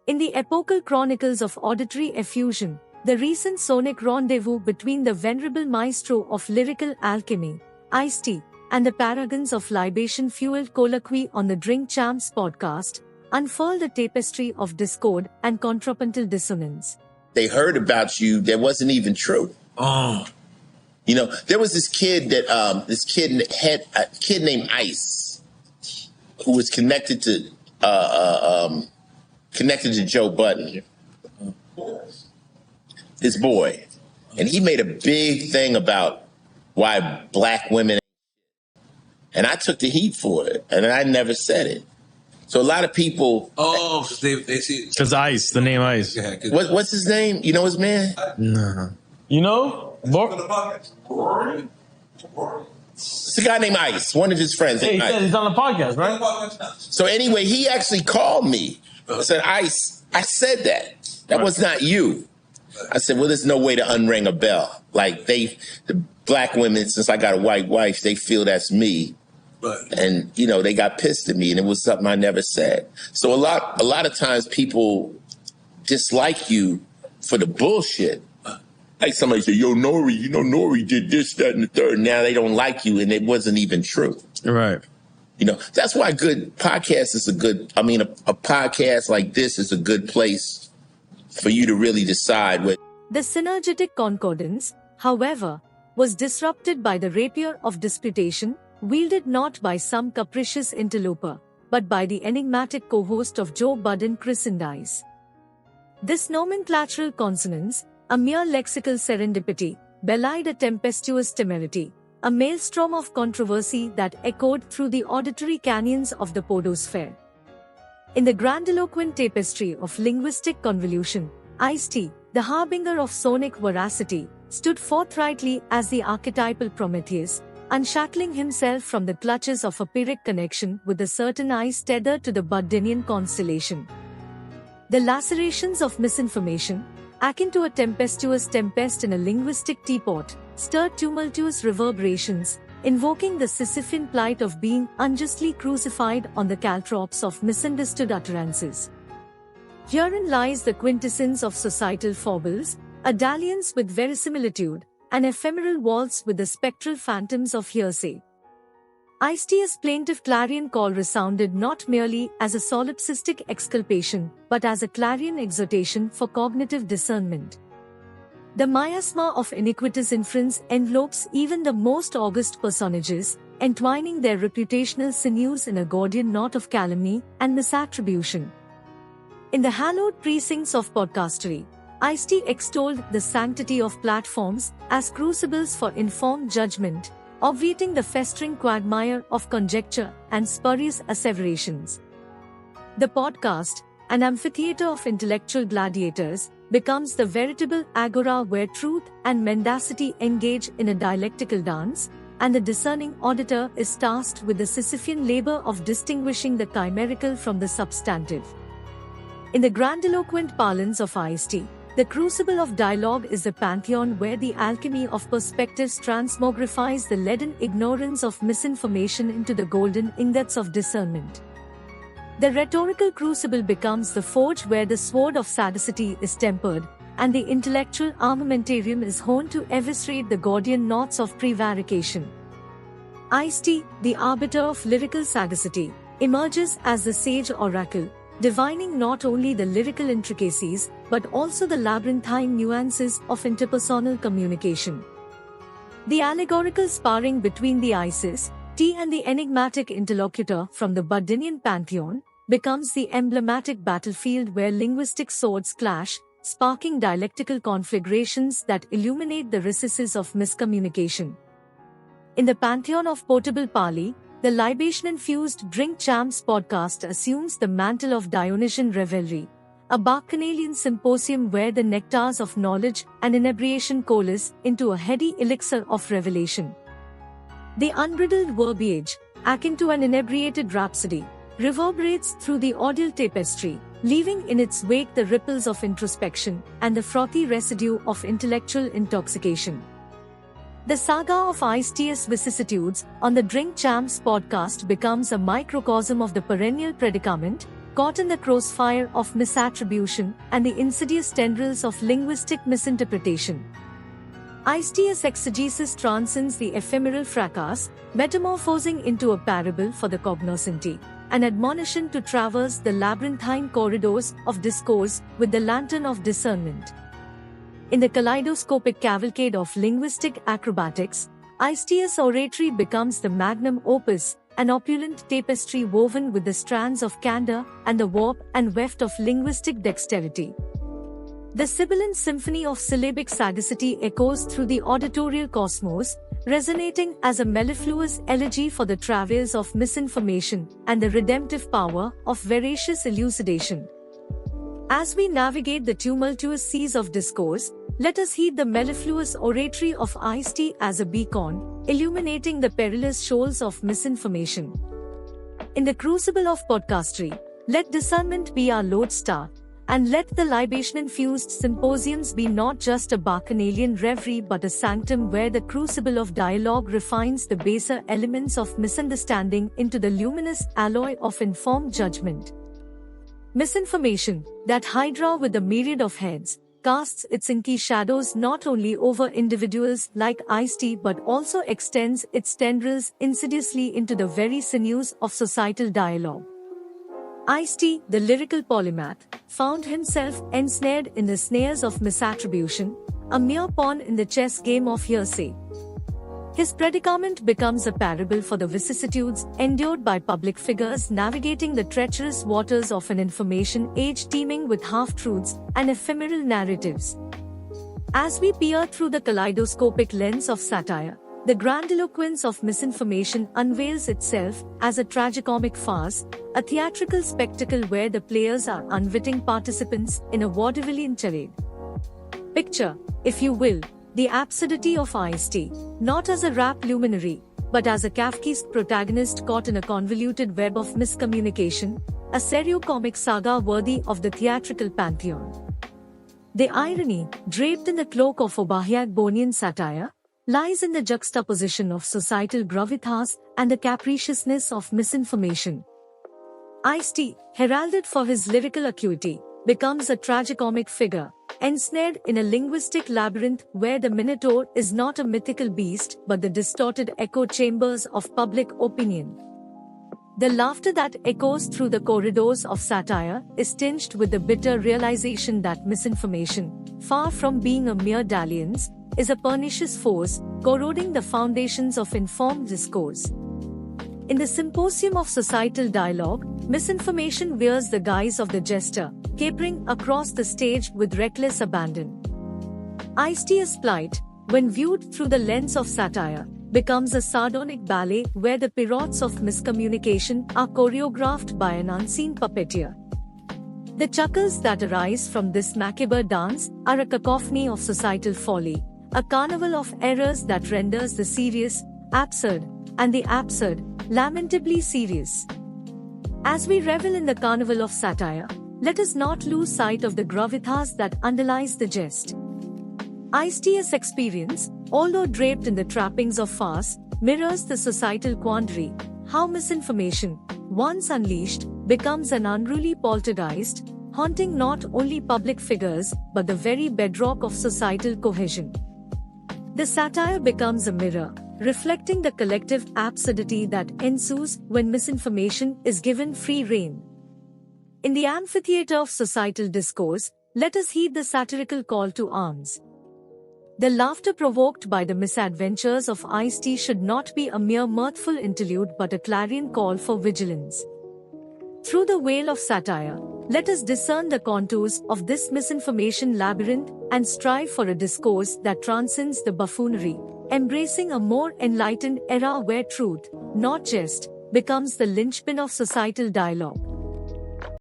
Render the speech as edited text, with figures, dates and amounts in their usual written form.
In the epochal chronicles of auditory effusion, the recent sonic rendezvous between the venerable maestro of lyrical alchemy, Ice-T, and the paragons of libation-fueled colloquy on the Drink Champs podcast, unfurled a tapestry of discord and contrapuntal dissonance. They heard about you that wasn't even true. Oh. You know, there was this kid that had a kid named Ice, who was connected to Joe Budden, his boy, and he made a big thing about why black women, and I took the heat for it, and I never said it. So a lot of people. Oh, they see. Because Ice, the name Ice. Yeah, What's his name? You know his man? No. You know? It's a guy named Ice, one of his friends. Hey, he said he's on the podcast, right? So anyway, he actually called me. I said, Ice, I said that. That was not you. I said, well, there's no way to unring a bell. Like the black women, since I got a white wife, they feel that's me. Right. And, you know, they got pissed at me, and it was something I never said. So a lot of times people dislike you for the bullshit. Like somebody say, yo, Nori, you know, Nori did this, that, and the third. Now they don't like you, and it wasn't even true. Right. You know, that's why a podcast like this is a good place for you to really decide what. The synergetic concordance, however, was disrupted by the rapier of disputation, wielded not by some capricious interloper, but by the enigmatic co-host of Joe Budden, Chris Indice. This nomenclatural consonance, a mere lexical serendipity, belied a tempestuous temerity, a maelstrom of controversy that echoed through the auditory canyons of the podosphere. In the grandiloquent tapestry of linguistic convolution, Ice-T, the harbinger of sonic veracity, stood forthrightly as the archetypal Prometheus, unshackling himself from the clutches of a pyrrhic connection with a certain Ice tethered to the Buddenian constellation. The lacerations of misinformation, akin to a tempestuous tempest in a linguistic teapot, stirred tumultuous reverberations, invoking the Sisyphean plight of being unjustly crucified on the caltrops of misunderstood utterances. Herein lies the quintessence of societal foibles, a dalliance with verisimilitude, an ephemeral waltz with the spectral phantoms of hearsay. Ice-T's plaintive clarion call resounded not merely as a solipsistic exculpation, but as a clarion exhortation for cognitive discernment. The miasma of iniquitous inference envelopes even the most august personages, entwining their reputational sinews in a Gordian knot of calumny and misattribution. In the hallowed precincts of podcastery, Ice-T extolled the sanctity of platforms as crucibles for informed judgment, obviating the festering quagmire of conjecture and spurious asseverations. The podcast, an amphitheater of intellectual gladiators, becomes the veritable agora where truth and mendacity engage in a dialectical dance, and the discerning auditor is tasked with the Sisyphean labor of distinguishing the chimerical from the substantive. In the grandiloquent parlance of Ice-T, the crucible of dialogue is the pantheon where the alchemy of perspectives transmogrifies the leaden ignorance of misinformation into the golden ingots of discernment. The rhetorical crucible becomes the forge where the sword of sadicity is tempered, and the intellectual armamentarium is honed to eviscerate the Gordian knots of prevarication. Ice-T, the arbiter of lyrical sagacity, emerges as the sage oracle, divining not only the lyrical intricacies, but also the labyrinthine nuances of interpersonal communication. The allegorical sparring between the Isis, T and the enigmatic interlocutor from the Buddenian pantheon, becomes the emblematic battlefield where linguistic swords clash, sparking dialectical conflagrations that illuminate the recesses of miscommunication. In the pantheon of potable Pali, the libation-infused Drink Champs podcast assumes the mantle of Dionysian revelry, a bacchanalian symposium where the nectars of knowledge and inebriation coalesce into a heady elixir of revelation. The unbridled verbiage, akin to an inebriated rhapsody, reverberates through the audial tapestry, leaving in its wake the ripples of introspection and the frothy residue of intellectual intoxication. The saga of Ice-T's vicissitudes on the Drink Champs podcast becomes a microcosm of the perennial predicament, caught in the crossfire of misattribution and the insidious tendrils of linguistic misinterpretation. Ice-T's exegesis transcends the ephemeral fracas, metamorphosing into a parable for the cognoscenti, an admonition to traverse the labyrinthine corridors of discourse with the lantern of discernment. In the kaleidoscopic cavalcade of linguistic acrobatics, Ice-T's oratory becomes the magnum opus, an opulent tapestry woven with the strands of candor and the warp and weft of linguistic dexterity. The sibilant symphony of syllabic sagacity echoes through the auditorial cosmos, resonating as a mellifluous elegy for the travails of misinformation and the redemptive power of veracious elucidation. As we navigate the tumultuous seas of discourse, let us heed the mellifluous oratory of Ice-T as a beacon, illuminating the perilous shoals of misinformation. In the crucible of podcastery, let discernment be our lodestar, and let the libation-infused symposiums be not just a bacchanalian reverie but a sanctum where the crucible of dialogue refines the baser elements of misunderstanding into the luminous alloy of informed judgment. Misinformation, that hydra with a myriad of heads, casts its inky shadows not only over individuals like Ice-T but also extends its tendrils insidiously into the very sinews of societal dialogue. Ice-T, the lyrical polymath, found himself ensnared in the snares of misattribution, a mere pawn in the chess game of hearsay. His predicament becomes a parable for the vicissitudes endured by public figures navigating the treacherous waters of an information age teeming with half-truths and ephemeral narratives. As we peer through the kaleidoscopic lens of satire, the grandiloquence of misinformation unveils itself as a tragicomic farce, a theatrical spectacle where the players are unwitting participants in a vaudevillian charade. Picture, if you will, the absurdity of Ice-T, not as a rap luminary, but as a Kafkaesque protagonist caught in a convoluted web of miscommunication, a serio-comic saga worthy of the theatrical pantheon. The irony, draped in the cloak of Obahiagbonian satire, lies in the juxtaposition of societal gravitas and the capriciousness of misinformation. Ice-T, heralded for his lyrical acuity, becomes a tragicomic figure, ensnared in a linguistic labyrinth where the Minotaur is not a mythical beast but the distorted echo chambers of public opinion. The laughter that echoes through the corridors of satire is tinged with the bitter realization that misinformation, far from being a mere dalliance, is a pernicious force, corroding the foundations of informed discourse. In the symposium of societal dialogue, misinformation wears the guise of the jester, capering across the stage with reckless abandon. Ice-T's plight, when viewed through the lens of satire, becomes a sardonic ballet where the pirouettes of miscommunication are choreographed by an unseen puppeteer. The chuckles that arise from this macabre dance are a cacophony of societal folly, a carnival of errors that renders the serious absurd, and the absurd lamentably serious. As we revel in the carnival of satire, let us not lose sight of the gravitas that underlies the jest. Ice-T's experience, although draped in the trappings of farce, mirrors the societal quandary, how misinformation, once unleashed, becomes an unruly poltergeist, haunting not only public figures but the very bedrock of societal cohesion. The satire becomes a mirror, reflecting the collective absurdity that ensues when misinformation is given free rein. In the amphitheater of societal discourse, let us heed the satirical call to arms. The laughter provoked by the misadventures of Ice-T should not be a mere mirthful interlude but a clarion call for vigilance. Through the veil of satire, let us discern the contours of this misinformation labyrinth and strive for a discourse that transcends the buffoonery, embracing a more enlightened era where truth, not jest, becomes the linchpin of societal dialogue.